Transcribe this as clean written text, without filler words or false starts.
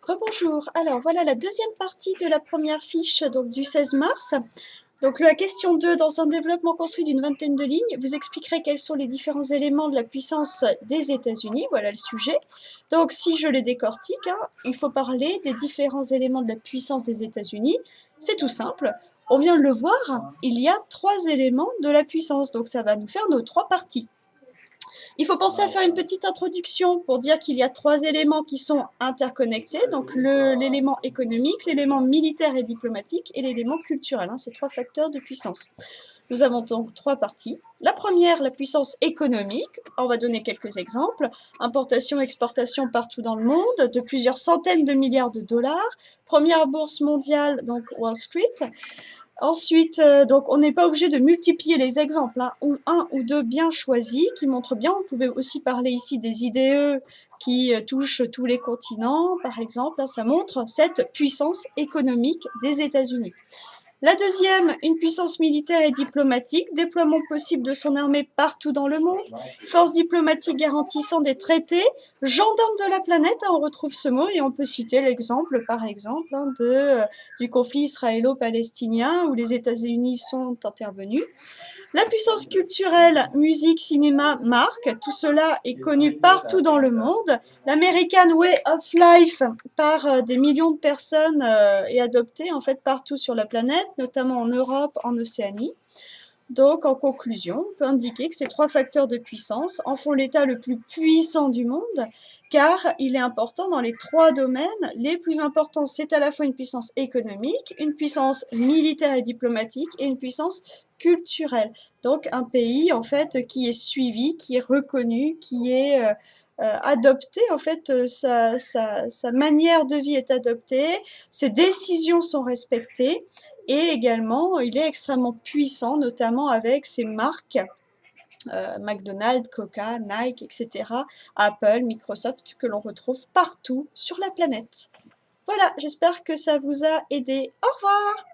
Rebonjour. Alors voilà la deuxième partie de la première fiche donc, du 16 mars. Donc la question 2, dans un développement construit d'une vingtaine de lignes, vous expliquerez quels sont les différents éléments de la puissance des États-Unis. Voilà le sujet. Donc si je les décortique, il faut parler des différents éléments de la puissance des États-Unis. C'est tout simple. On vient de le voir, il y a 3 éléments de la puissance. Donc ça va nous faire nos 3 parties. Il faut penser à faire une petite introduction pour dire qu'il y a 3 éléments qui sont interconnectés, donc l'élément économique, l'élément militaire et diplomatique et l'élément culturel, ces 3 facteurs de puissance. Nous avons donc 3 parties. La première, la puissance économique. On va donner quelques exemples. Importation, exportation partout dans le monde, de plusieurs centaines de milliards de dollars. Première bourse mondiale, donc Wall Street. Ensuite, donc on n'est pas obligé de multiplier les exemples, ou un ou deux bien choisis qui montrent bien. On pouvait aussi parler ici des IDE qui touchent tous les continents, par exemple. Ça montre cette puissance économique des États-Unis. La deuxième, une puissance militaire et diplomatique, déploiement possible de son armée partout dans le monde, force diplomatique garantissant des traités, gendarme de la planète, on retrouve ce mot, et on peut citer l'exemple, par exemple, du conflit israélo-palestinien où les États-Unis sont intervenus. La puissance culturelle, musique, cinéma, marque, tout cela est connu partout dans le monde. L'American Way of Life par des millions de personnes est adopté en fait partout sur la planète, notamment en Europe, en Océanie. Donc, en conclusion, on peut indiquer que ces 3 facteurs de puissance en font l'État le plus puissant du monde, car il est important dans les 3 domaines. Les plus importants, c'est à la fois une puissance économique, une puissance militaire et diplomatique, et une puissance culturelle. Donc, un pays, en fait, qui est suivi, qui est reconnu, qui est adopté, en fait, sa manière de vie est adoptée, ses décisions sont respectées, et également, il est extrêmement puissant, notamment avec ses marques, McDonald's, Coca, Nike, etc., Apple, Microsoft, que l'on retrouve partout sur la planète. Voilà, j'espère que ça vous a aidé. Au revoir!